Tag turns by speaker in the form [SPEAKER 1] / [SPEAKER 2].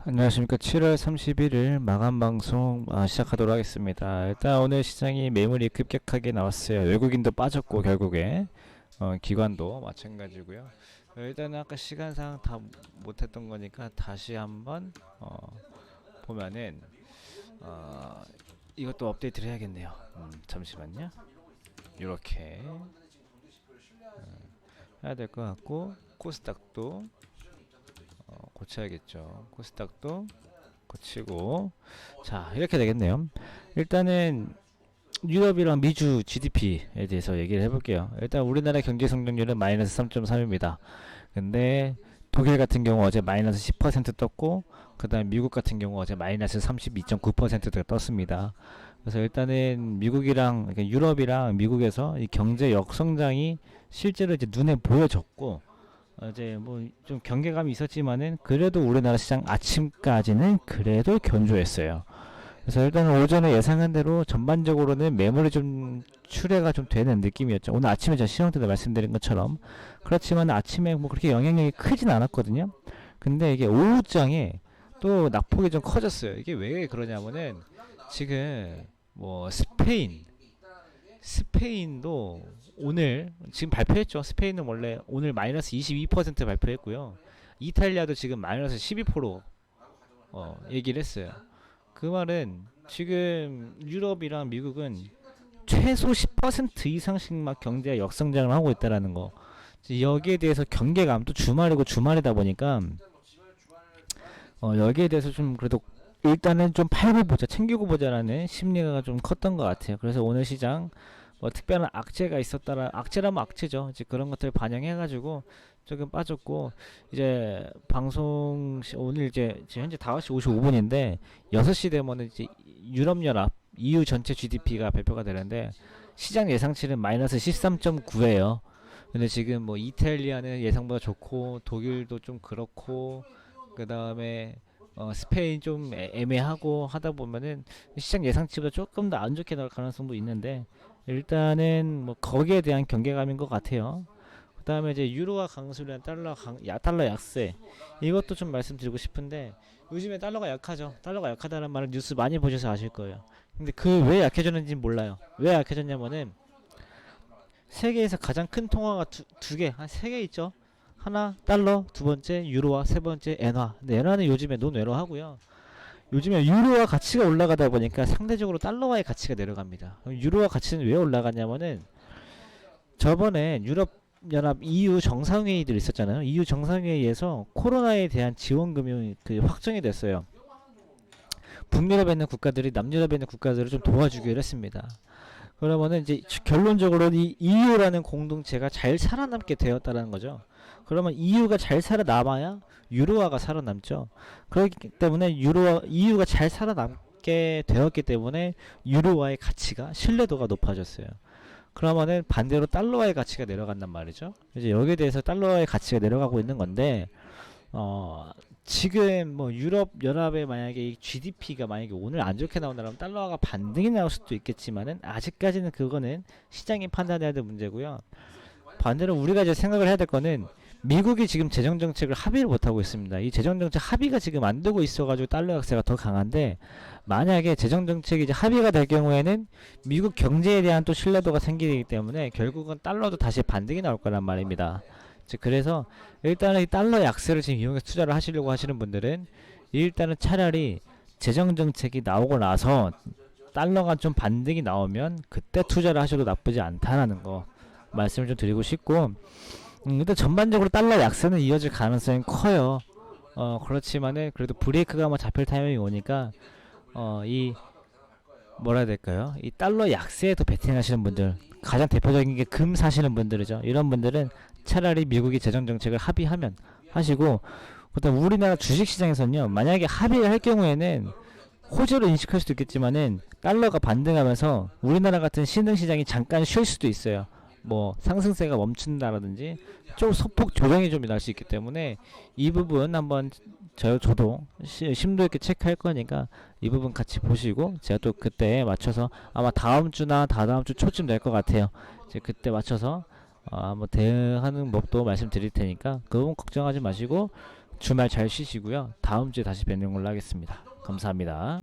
[SPEAKER 1] 안녕하십니까. 7월 31일 마감 방송 시작하도록 하겠습니다. 일단 오늘 시장이 매물이 급격하게 나왔어요. 외국인도 빠졌고 결국에 기관도 마찬가지고요. 일단은 아까 시간상 다 못했던 거니까 다시 한번 보면은 이것도 업데이트를 해야겠네요. 잠시만요. 이렇게 해야 될 것 같고 코스닥도 고쳐야겠죠. 코스닥도 고치고, 자 이렇게 되겠네요. 일단은 유럽이랑 미주 GDP에 대해서 얘기를 해볼게요. 일단 우리나라 경제 성장률은 마이너스 3.3입니다. 근데 독일 같은 경우 어제 마이너스 10% 떴고, 그 다음 미국 같은 경우 어제 마이너스 32.9%가 떴습니다. 그래서 일단은 미국이랑, 그러니까 유럽이랑 미국에서 이 경제 역성장이 실제로 이제 눈에 보여졌고, 이제 뭐 좀 경계감이 있었지만은 그래도 우리나라 시장 아침까지는 그래도 견조했어요. 그래서 일단은 오전에 예상한 대로 전반적으로는 매물이 좀 출회가 좀 되는 느낌이었죠. 오늘 아침에 제가 시황 때도 말씀드린 것처럼. 그렇지만 아침에 뭐 그렇게 영향력이 크진 않았거든요. 근데 이게 오후장에 또 낙폭이 좀 커졌어요. 이게 왜 그러냐면은 지금 뭐 스페인도 오늘 지금 발표했죠. 스페인은 원래 오늘 마이너스 22% 발표했고요. 이탈리아도 지금 마이너스 12% 얘기를 했어요. 그 말은 지금 유럽이랑 미국은 최소 10% 이상씩 막 경제 역성장을 하고 있다라는 거. 여기에 대해서 경계감, 또 주말이고 주말이다 보니까 여기에 대해서 좀 그래도 일단은 좀 팔고 보자, 챙기고 보자라는 심리가 좀 컸던 것 같아요. 그래서 오늘 시장 뭐 특별한 악재가 있었다라, 악재라면 악재죠. 이제 그런 것들 반영해가지고 조금 빠졌고, 이제 방송 오늘 이제 현재 5시 55분인데 6시 되면은 이제 유럽연합 EU 전체 GDP가 발표가 되는데 시장 예상치는 마이너스 13.9예요. 근데 지금 뭐 이탈리아는 예상보다 좋고 독일도 좀 그렇고, 그 다음에 스페인 좀 애매하고 하다 보면은 시장 예상치보다 조금 더 안 좋게 나올 가능성도 있는데, 일단은 뭐 거기에 대한 경계감인 것 같아요. 그 다음에 이제 유로화 강수량 달러 약세, 이것도 좀 말씀드리고 싶은데, 요즘에 달러가 약하죠. 달러가 약하다는 말은 뉴스 많이 보셔서 아실 거예요. 근데 그 왜 약해졌는지 몰라요. 왜 약해졌냐면은 세계에서 가장 큰 통화가 두 개, 한 세 개 있죠. 하나 달러, 두 번째 유로화, 세 번째 엔화. 근데 엔화는 요즘에 논외로 하고요. 요즘에 유로화 가치가 올라가다 보니까 상대적으로 달러화의 가치가 내려갑니다. 유로화 가치는 왜 올라갔냐면은 저번에 유럽 연합 EU 정상회의들 있었잖아요. EU 정상회의에서 코로나에 대한 지원금이 확정이 됐어요. 북유럽에 있는 국가들이 남유럽에 있는 국가들을 좀 도와주기로 했습니다. 그러면은 이제 결론적으로 이 EU라는 공동체가 잘 살아남게 되었다는 거죠. 그러면 EU가 잘 살아남아야 유로화가 살아남죠. 그렇기 때문에 EU가 잘 살아남게 되었기 때문에 유로화의 가치가, 신뢰도가 높아졌어요. 그러면은 반대로 달러화의 가치가 내려간단 말이죠. 이제 여기에 대해서 달러화의 가치가 내려가고 있는 건데, 지금 뭐 유럽 연합의 만약에 이 GDP가 만약에 오늘 안 좋게 나온다면 달러화가 반등이 나올 수도 있겠지만은 아직까지는 그거는 시장이 판단해야 될 문제고요. 반대로 우리가 이제 생각을 해야 될 거는 미국이 지금 재정 정책을 합의를 못 하고 있습니다. 이 재정 정책 합의가 지금 안 되고 있어가지고 달러 약세가 더 강한데, 만약에 재정 정책이 이제 합의가 될 경우에는 미국 경제에 대한 또 신뢰도가 생기기 때문에 결국은 달러도 다시 반등이 나올 거란 말입니다. 그래서 일단은 이 달러 약세를 지금 이용해서 투자를 하시려고 하시는 분들은 일단은 차라리 재정 정책이 나오고 나서 달러가 좀 반등이 나오면 그때 투자를 하셔도 나쁘지 않다라는 거 말씀을 좀 드리고 싶고, 일단 전반적으로 달러 약세는 이어질 가능성이 커요. 그렇지만은 그래도 브레이크가 뭐 잡힐 타이밍이 오니까 이 뭐라 해야 될까요? 이 달러 약세에 더 베팅하시는 분들, 가장 대표적인 게 금 사시는 분들이죠. 이런 분들은 차라리 미국이 재정 정책을 합의하면 하시고, 그다음 우리나라 주식 시장에서는요, 만약에 합의를 할 경우에는 호재로 인식할 수도 있겠지만은 달러가 반등하면서 우리나라 같은 신흥 시장이 잠깐 쉴 수도 있어요. 뭐 상승세가 멈춘다라든지 좀 소폭 조정이 좀 날 수 있기 때문에 이 부분 한번 저도 심도 있게 체크할 거니까 이 부분 같이 보시고, 제가 또 그때 맞춰서 아마 다음 주나 다다음 주 초쯤 될 것 같아요. 이제 그때 맞춰서 뭐 대응하는 법도 말씀드릴 테니까 그 부분 걱정하지 마시고, 주말 잘 쉬시고요. 다음 주에 다시 뵙는 걸로 하겠습니다. 감사합니다.